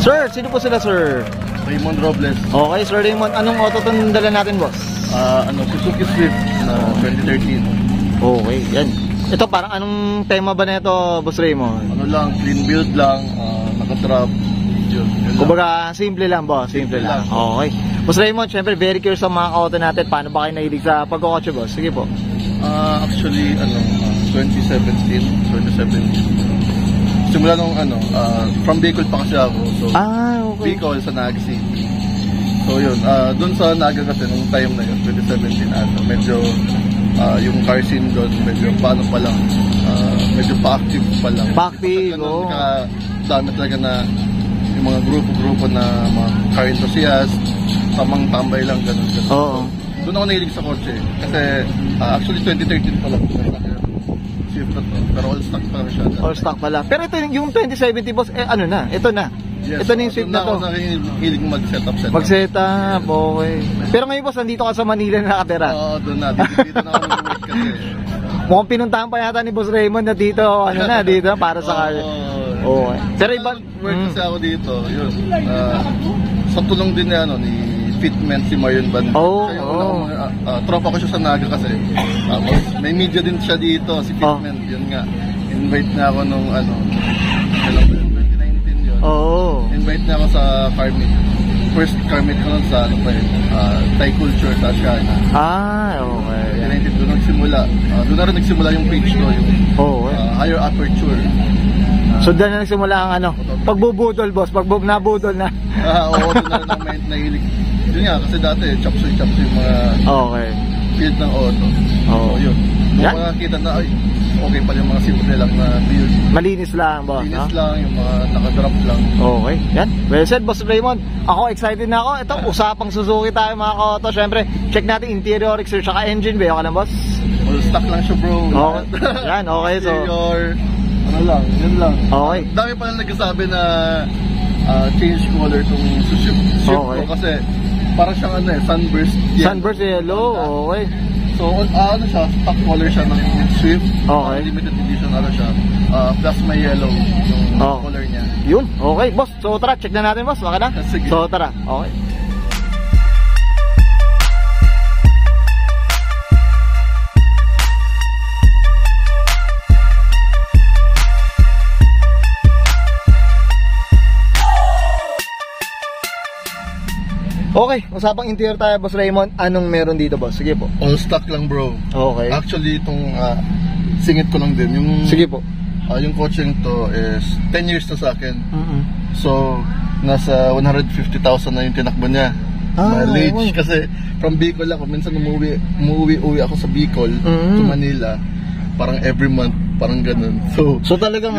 Sir, sino po sila, sir? Raymond Robles. Okay, Sir Raymond, anong auto itong dala natin, boss? Suzuki Swift na 2013. Okay, yan. Ito parang anong tema ba na ito, Boss Raymond? Ano lang, clean build lang, naka-drop. Kumbaga, simple lang, boss. Simple lang. Okay. Boss Raymond, syempre, very curious sa mga auto natin. Paano ba kayo nahilig sa pagkakotse, boss? Sige po. Actually, 2017. Simula nung from Bicol pa kasi ako. So, okay. Bicol sa Naga City. So yun, dun sa Naga kasi nung time na yun, 2017 medyo yung car scene doon, medyo paano pa lang, medyo pa-active pa lang. Pa-active, oo. Dami talaga na yung mga grupo-grupo na mga car enthusiast, tamang tambay lang, ganun. Oo. Doon ako nahilig sa kotse. Kasi actually 2013 pa lang. Swift na to. Pero all stock pa lang siya. All stock pala. Pero ito yung 2070, boss, ano na? Ito na. Yes, ito na yung Swift na to. Doon ako nahilig mag-setup. Mag-setup, okay. Pero ngayon, boss, nandito ka sa Manila na nakatira. Oo, doon na. Dito na ako nag-work kasi. Mukhang pinuntahan pa yata ni Boss Raymond na dito, dito, para sa car. Oo. Pero iba, work kasi ako dito, yun. Sa tulong din ni Fitment, si Marion Band. Tropa ko siya sa Naga kasi. May media din siya dito, si Fitment. Yun nga. Invite na ako nung 2019 yun. Invite na ako sa car meet. First car meet ko nun sa Thai Culture sa Asiana. Okay. Doon nagsimula. Doon na rin nagsimula yung page ko, yung higher aperture. So doon na nagsimula ang pagbubudol, boss, nabudol na. Oo, doon na rin ang nahilig. Yun nga, kasi dati, chapsoy yung mga field ng auto. Yun. Kung makakita na, okay pala yung mga simple lang na build. Malinis lang, boss. Malinis lang, yung mga naka-drop lang. Okay, yan. Well said, Boss Raymond. Ako, excited na ako. Ito, usapang Suzuki tayo mga ka-auto. Siyempre, check natin interior, exterior, saka engine. Bayo ka lang, boss? All stock lang siya, bro. Yan, okay. So, interior, yun lang. Okay. Dami pa lang nagsasabi na change color tong Swift ko kasi parang siyang sunburst yellow. Sunburst yellow, okay. So, siya, stock color siya ng Swift. Limited edition siya. Plus may yellow yung color niya. Yun, okay. Boss, so tara, check na natin, boss. Baka na? Sige. So tara, okay. Okay, usapang interior tayo, Boss Raymond. Anong meron dito, boss? Sige po. All stock lang, bro. Okay. Actually, itong singit ko lang din. Sige po. Yung coaching to is 10 years na sa akin. So, nasa 150,000 na yung tinakbo niya. Mileage. Kasi from Bicol ako, minsan umuwi ako sa Bicol to Manila. Parang every month, parang ganun. So talagang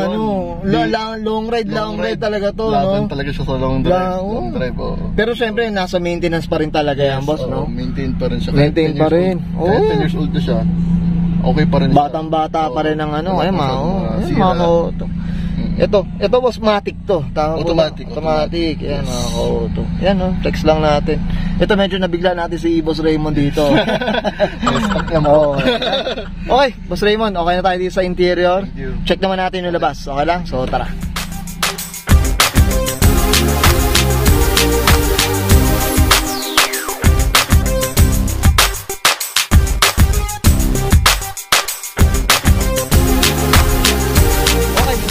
long ride talaga to, laban talaga siya sa long drive. Pero syempre, nasa maintenance pa rin talaga yan, boss, no? Maintain pa rin siya. 10 years old na siya. Okay pa rin. Batang-bata pa rin ang mga auto. Ito boss, matic to. Automatic. Yan, mga auto. Yan, flex lang natin. Ito medyo nabigla natin si Boss Raymond dito. Okay, Boss Raymond, okay na tayo dito sa interior. Check naman natin yung labas. Okay lang? So tara.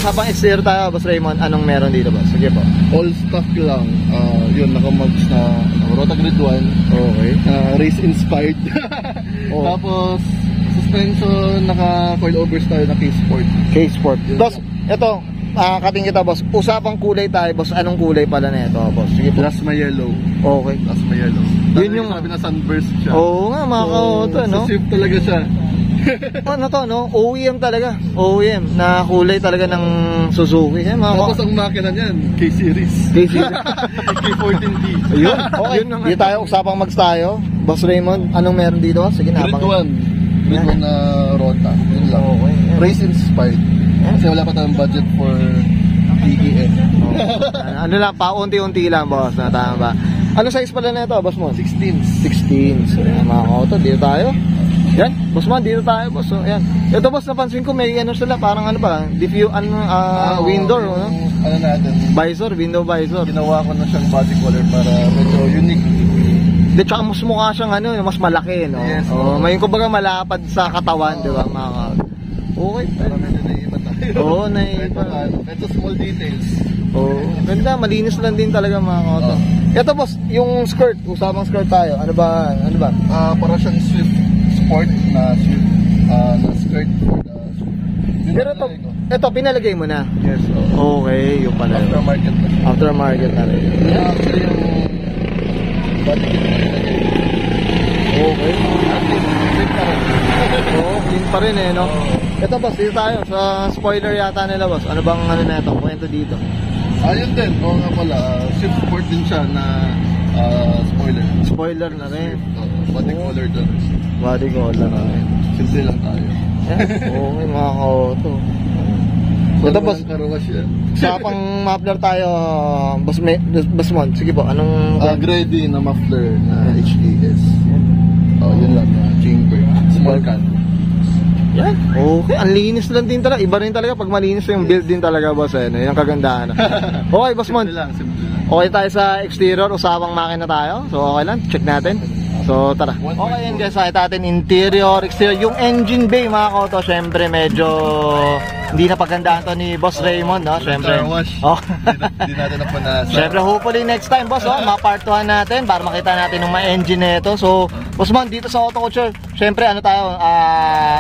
Habang exterior tayo, Boss Raymond, anong meron dito, boss? Sige po. All stock lang. Yun, naka-mugs na Rotagrid 1. Okay. Race inspired. Tapos, suspension, naka-coil overs tayo na K-Sport. K-Sport. Boss, ito, kating kita, boss. Usapang kulay tayo, boss. Anong kulay pala na ito, boss? Sige po. Plasma yellow. Okay. Plasma yellow. Yun yung sabi na sunburst siya. Oo nga, mga ka-auto, no? Sa Swift talaga siya. OEM talaga. OEM na kulay talaga ng Suzuki. Tapos ang makina niyan, K-Series. K14D. Ayun. Okay. Dito tayo, usapang mags tayo. Boss Raymond, anong meron dito? Sige na. Grid 1 na Rota. Yun lang. Okay. Race inspired. Kasi wala pa tayong budget for PEN. Ano lang, paunti-unti lang, boss. Tama ba? Ano size pala na ito, boss mo? 16. 16. So, mga auto, dito tayo. Yan, boss man, dito tayo, boss. So, yan. Ito, boss, napansin ko may ano sila, parang ano ba, window, ano? Ano natin? Visor, window visor. Ginawa ko na siyang body color para medyo unique. Di, tsaka mas mukha siyang ano, mas malaki, no? Yes. May kumbaga malapad sa katawan, di ba, mga okay. Para medyo naiiba tayo. Oo, naiiba. Ito small details. Oo, ganda, malinis lang din talaga mga koto. Ito, boss, yung skirt, usapang skirt tayo. Ano ba? Para siyang Swift Sport na Swift na skirt for the Swift. Pero ito, pinalagay mo na. Yes. Okay, yung pala. Aftermarket na. Aftermarket na rin. Actually, yung body kit na nilagay. Okay. Clean pa rin. Oo, clean pa rin eh, no? Ito, boss, dito tayo. Sa spoiler yata nila, boss. Ano bang ano na ito? Kwento dito. Ayun din. Oo nga pala. Swift Sport din siya na spoiler. Spoiler na rin. Body color doon. Body color na rin. Simple lang tayo. Okay, mga koto. Ito, boss, Karuwas yan. sa pang muffler tayo, boss Mon. Sige po, anong... Grady na muffler na HES. Yun lang. Chamber. Small can. Yan. Okay, ang linis lang din talaga. Iba rin talaga pag malinis yung build din talaga, boss. Yan ang kagandahan. Okay, boss Mon. Simple lang. Okay tayo sa exterior, usapang makina tayo. So okay lang, check natin. So tara. Okay yan guys, nakita natin interior, exterior. Yung engine bay mga koto, syempre medyo hindi na pagandaan to ni Boss Raymond, no? Syempre. Hindi natin napunasa. Syempre, hopefully next time, boss, mapartuhan natin para makita natin yung mga engine nito. So, boss man, dito sa Auto Culture, syempre ano tayo,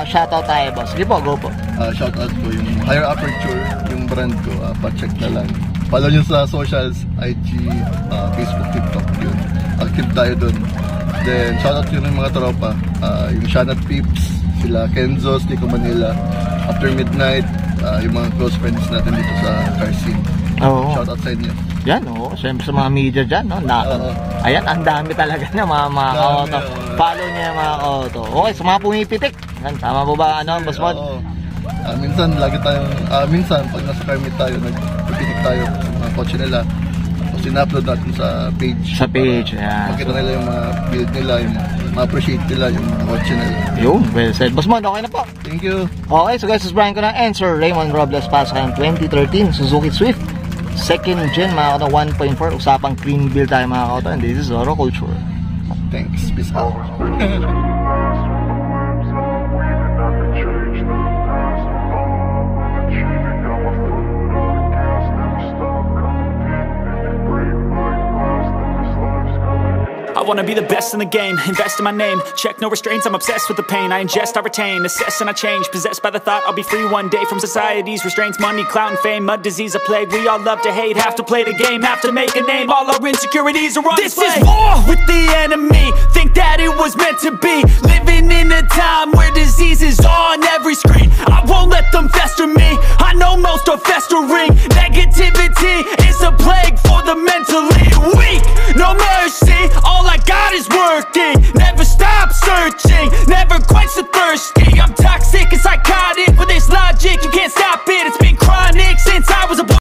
shoutout tayo, boss. Sige po, go po. Shoutout ko yung Higher Aperture, yung brand ko, pa-check na lang. Follow nyo sa socials, IG, Facebook, TikTok, yun. Active tayo dun. Then, shoutout yun yung mga tropa. Yung Shanat Peeps, sila Kenzo, Stico Manila, After Midnight, yung mga close friends natin dito sa car scene. Shoutout sa inyo. Yan, syempre sa mga media dyan, no? Ayan, ang dami talaga na mga auto. Follow niya yung mga auto. Okay, sa mga pumipitik. Yan, tama po ba, Boss Mod? Minsan, minsan, pag nasa car meet tayo, nagpipitik tayo sa mga kotse nila. Sina-upload natin sa page. Sa page, yan. Makita nila yung mga build nila, yung ma-appreciate nila yung mga kotse nila. Yun, well said. Boss Mon, okay na po. Thank you. Okay, so guys, Brian ko na and Sir Raymond Robles Pascal 2013 Suzuki Swift. Second gen, mga kauto, 1.4. Usapang clean build tayo mga kauto. And this is Auto Culture. Thanks. Peace out. I wanna be the best in the game, invest in my name. Check no restraints, I'm obsessed with the pain. I ingest, I retain, assess and I change. Possessed by the thought I'll be free one day from society's restraints. Money, clout and fame, mud, disease, a plague. We all love to hate, have to play the game, have to make a name. All our insecurities are on display. This is war with the enemy, think that it was meant to be. Living in a time where disease is on every screen. I won't let them fester me, I know most are festering. Negativity is a plague for the mentally weak. No mercy, all I got is working. Never stop searching, never quench the thirsty. I'm